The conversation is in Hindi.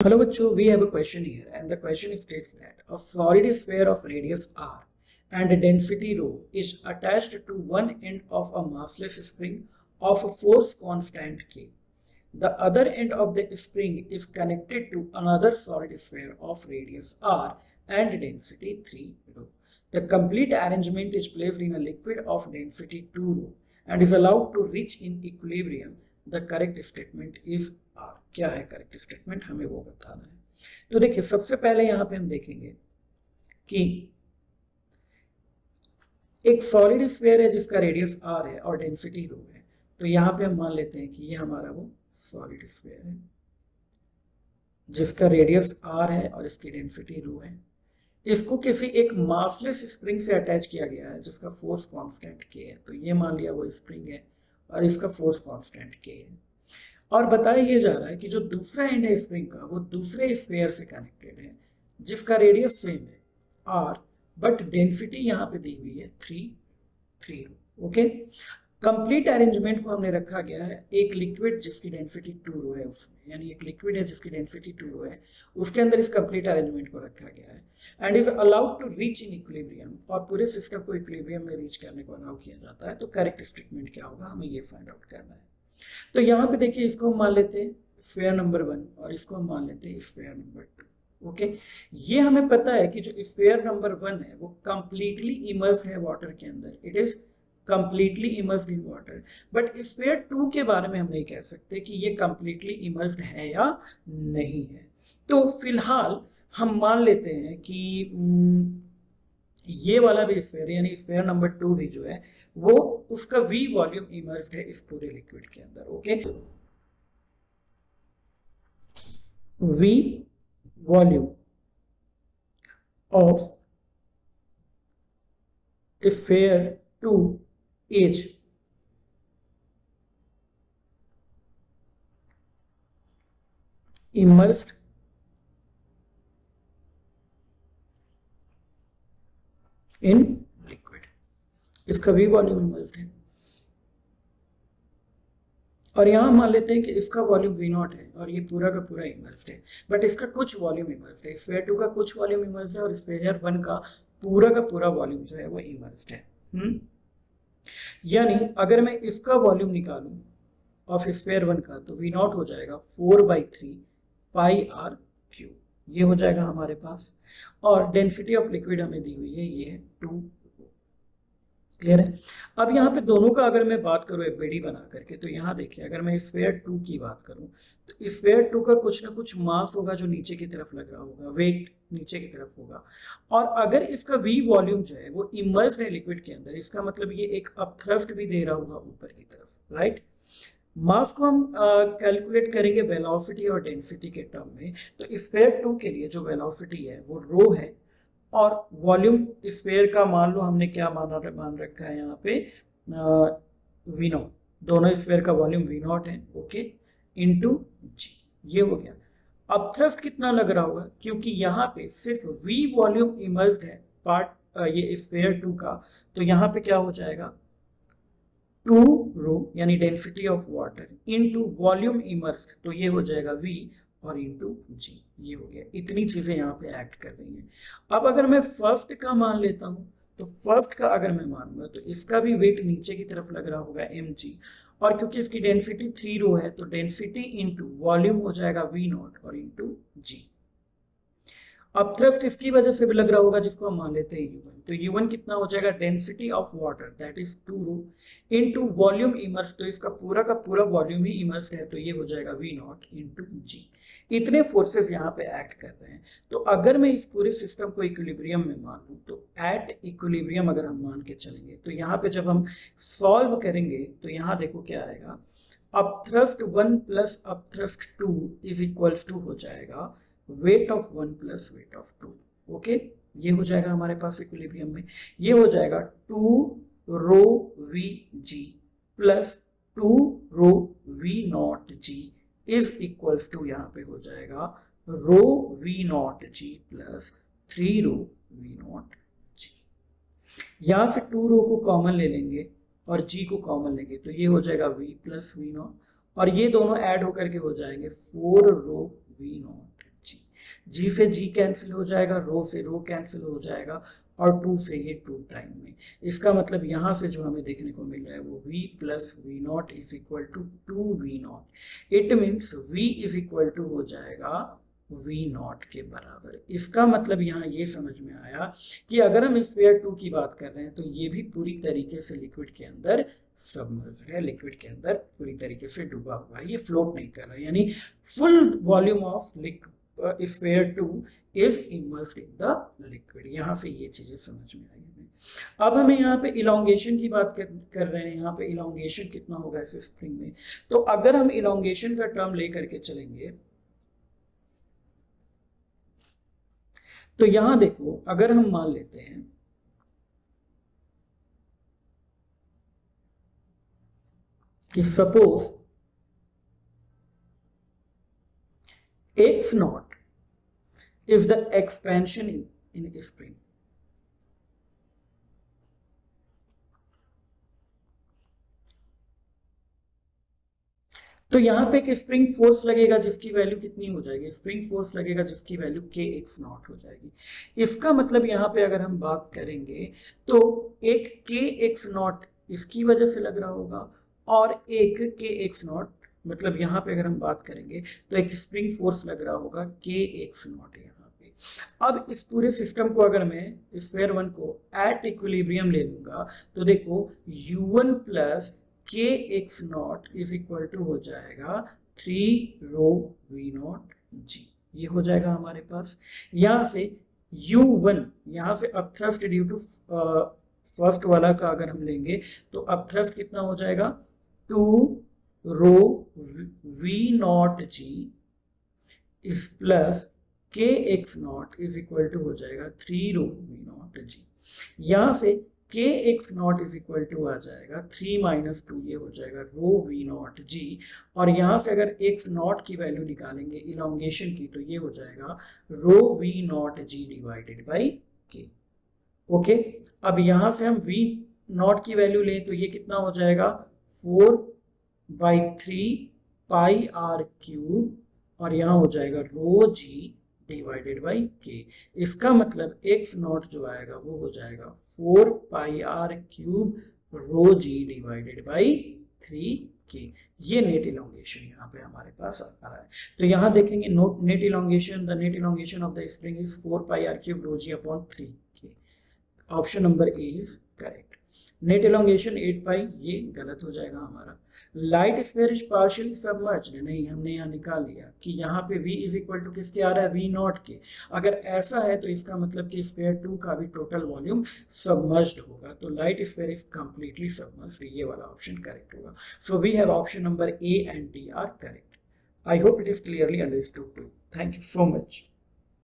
Hello bachcho, we have a question here and the question states that a solid sphere of radius r and density rho is attached to one end of a massless spring of a force constant k. The other end of the spring is connected to another solid sphere of radius r and density 3 rho. The complete arrangement is placed in a liquid of density 2 rho and is allowed to reach in equilibrium. The correct statement is R. क्या है करेक्ट स्टेटमेंट, हमें वो बताना है। तो देखिए सबसे पहले यहाँ पे हम देखेंगे कि एक सॉलिड स्फीयर है जिसका रेडियस r है और डेंसिटी रो है। तो यहाँ पे हम मान लेते हैं कि ये हमारा वो सॉलिड स्फीयर है जिसका रेडियस r है और इसकी डेंसिटी रो है। इसको किसी एक मासलेस स्प्रिंग से अटैच किया गया है जिसका फोर्स कांस्टेंट k है। तो ये मान लिया वो स्प्रिंग है और इसका फोर्स कांस्टेंट k है। और बताया ये जा रहा है कि जो दूसरा एंड है स्प्रिंग का वो दूसरे स्फीयर से कनेक्टेड है जिसका रेडियस सेम है r, बट डेंसिटी यहाँ पे दी हुई है 3 रो। ओके, कंप्लीट अरेंजमेंट को हमने रखा गया है एक लिक्विड जिसकी डेंसिटी 2 रो है उसमें, यानी एक लिक्विड है जिसकी डेंसिटी 2 रो है उसके अंदर इस कंप्लीट अरेंजमेंट को रखा गया है and is allowed to reach in equilibrium, और पूरे सिस्टम को इक्विलिब्रियम में रीच करने को अलाउ किया जाता है। तो करेक्ट स्टेटमेंट क्या होगा, हमें ये फाइंड आउट करना है। तो यहाँ पे देखिए इसको हम मान लेते हैं स्फीयर नंबर 1 और इसको हम मान लेते हैं स्फीयर नंबर 2। ओके, ये हमें पता है कि जो स्फीयर नंबर 1 है वो कंप्लीटली इमर्स्ड है वाटर के अंदर, it is completely immersed in water. But sphere 2 के बारे में हम नहीं कह सकते कि ये कंप्लीटली इमर्स्ड है या नहीं है। तो फिलहाल हम मान लेते हैं कि ये वाला भी स्फीयर यानी स्फीयर नंबर 2 भी जो है वो उसका v वॉल्यूम इमर्स्ड है इस पूरे लिक्विड के अंदर। Okay, v volume of sphere 2 is immersed in liquid, इसका भी वॉल्यूम इमर्स्ड है। और यहां मान लेते हैं कि इसका वॉल्यूम V0 है और ये पूरा का पूरा इमर्स्ड है, बट इसका कुछ वॉल्यूम इमर्स्ड है। स्फीयर 2 का कुछ वॉल्यूम इमर्स्ड है और स्फीयर 1 का पूरा वॉल्यूम जो है वो इमर्स्ड है। यानी अगर मैं इसका वॉल्यूम निकालूं ऑफ स्फीयर 1 का तो V0 हो जाएगा 4/3 पाई r क्यूब, ये हो जाएगा हमारे पास। और डेंसिटी ऑफ लिक्विड हमें दी हुई है ये है 2। क्लियर है। अब यहाँ पे दोनों का अगर मैं बात करूँ एफबीडी बना करके, तो यहाँ देखिए अगर मैं स्फीयर 2 की बात करूँ तो स्फीयर 2 का कुछ ना कुछ मास होगा जो नीचे की तरफ लग रहा होगा, वेट नीचे की तरफ होगा। और अगर इसका v वॉल्यूम जो है वो इमर्स्ड है लिक्विड के अंदर, इसका मतलब ये एक अपथ्रस्ट भी दे रहा होगा ऊपर की तरफ, राइट। मास को हम कैलकुलेट करेंगे वेलोसिटी और डेंसिटी के टर्म में। तो स्फीयर 2 के लिए जो वेलोसिटी है वो रो है और वॉल्यूम स्फीयर का मान लो हमने क्या मान रखा है यहाँ पे V0, दोनों स्फीयर का वॉल्यूम V0 है। ओके, इनटू g, ये हो गया। अब थ्रस्ट कितना लग रहा होगा, क्योंकि यहाँ पे सिर्फ v वॉल्यूम इमर्स्ड है पार्ट ये स्फीयर 2 का, तो यहाँ पे क्या हो जाएगा 2 रो यानी density of water into volume immersed, तो ये हो जाएगा v और इनटू g, ये हो गया। इतनी चीजें यहाँ पे ऐड कर रही हैं। अब अगर मैं फर्स्ट का मान लेता हूँ तो फर्स्ट का अगर मैं मानूंगा तो इसका भी वेट नीचे की तरफ लग रहा होगा mg, और क्योंकि इसकी डेंसिटी 3 रो है तो डेंसिटी इनटू वॉल्यूम हो जाएगा v0 और इनटू g। अब थ्रस्ट इसकी वजह से भी लग रहा होगा जिसको हम मान लेते हैं u1, तो u1 कितना हो जाएगा density of water that is 2 rho into volume immersed, तो इसका पूरा का पूरा वॉल्यूम ही इमर्स्ड है, तो ये हो जाएगा v0 इनटू g। इतने फोर्सेस यहाँ पे एक्ट कर रहे हैं। तो अगर मैं इस पूरे सिस्टम को इक्विलिब्रियम में मान लूँ तो एट इक्विलिब्रियम अगर हम मान के चलेंगे तो यहाँ पे जब हम सॉल्व करेंगे तो यहाँ देखो क्या आएगा, upthrust 1 plus upthrust 2 is equals to हो जाएगा weight of 1 plus weight of 2। Okay, ये हो जाएगा हमारे पास इक्विलिब्रियम में, ये हो जाएगा 2 rho Vg plus 2 rho V0g is equals to यहाँ पे हो जाएगा रो V0g प्लस 3 रो V0g। यहाँ से 2 रो को कॉमन ले लेंगे और g को कॉमन लेंगे तो ये हो जाएगा v प्लस V0, और ये दोनों ऐड होकर के हो जाएंगे 4 रो V0 जी से जी कैंसिल हो जाएगा, रो से रो कैंसिल हो जाएगा और 2 से ये 2 टाइम में। इसका मतलब यहाँ से जो हमें देखने को मिल रहा है वो v plus V nought is equal to 2v nought. It means v is equal to हो जाएगा v नॉट के बराबर। इसका मतलब यहाँ ये समझ में आया कि अगर हम स्फीयर 2 की बात कर रहे हैं तो ये भी पूरी तरीके से लिक्विड के अंदर सबमर्ज है, लिक्विड के अंदर पूरी तरीके से डूबा हुआ है, ये फ्लोट नहीं कर रहा है, यानी full volume of sphere 2 is immersed in the liquid. यहाँ से ये चीजें समझ में आई हमें। अब हमें यहाँ पे इलोंगेशन की बात कर रहे हैं, यहाँ पे इलोंगेशन कितना होगा इस स्प्रिंग में। तो अगर हम इलोंगेशन का टर्म लेकर के चलेंगे तो यहां देखो, अगर हम मान लेते हैं कि suppose x naught is the expansion in spring, तो यहां पे एक स्प्रिंग फोर्स लगेगा जिसकी वैल्यू कितनी हो जाएगी, स्प्रिंग फोर्स लगेगा जिसकी वैल्यू kx नॉट हो जाएगी। इसका मतलब यहां पे अगर हम बात करेंगे तो एक kx नॉट इसकी वजह से लग रहा होगा और एक kx नॉट, मतलब यहाँ पे अगर हम बात करेंगे तो एक स्प्रिंग फोर्स लग रहा होगा kx नॉट यहाँ पे। अब इस पूरे सिस्टम को अगर मैं स्फीयर 1 को एट इक्विलिब्रियम ले लूंगा तो देखो u1 plus kx not is equal to हो जाएगा 3 रो v नॉट g, ये हो जाएगा हमारे पास। यहाँ से u1, यहाँ से अपथ्रस्ट ड्यू टू फर्स्ट वाला का अगर हम लेंगे तो अपथ्रस्ट कितना हो जाएगा 2 रो v नॉट g इस plus kx not is equal to हो जाएगा 3 रो v नॉट g। यहाँ से kx not is equal to आ जाएगा 3 माइनस 2, ये हो जाएगा रो v नॉट g। और यहाँ से अगर x नॉट की वैल्यू निकालेंगे इलोंगेशन की तो ये हो जाएगा रो v nought g divided by k। Okay, अब यहाँ से हम v नॉट की वैल्यू लें तो ये कितना हो जाएगा 4/3 पाई r क्यूब और यहाँ हो जाएगा रो g डिवाइडेड बाई k। इसका मतलब x नॉट जो आएगा वो हो जाएगा 4 pi r cube rho g divided by 3k। ये नेट इलोंगेशन यहाँ पे हमारे पास आ रहा है। तो यहाँ देखेंगे net elongation, the net elongation of the spring is 4 pi r cube rho g upon 3k। Option number A is correct. Net elongation 8 pi, ये गलत हो जाएगा हमारा। Light sphere is partially submerged, नहीं, हमने यहाँ निकाल लिया कि यहाँ पे v इज इक्वल टू किसके आ रहा है, v नॉट के। अगर ऐसा है तो इसका मतलब कि स्फीयर 2 का भी टोटल वॉल्यूम सबमर्ज्ड होगा, तो light sphere is completely submerged, ये वाला ऑप्शन करेक्ट होगा। So we have option number A and D are correct. I hope it is clearly understood to. Thank you so much.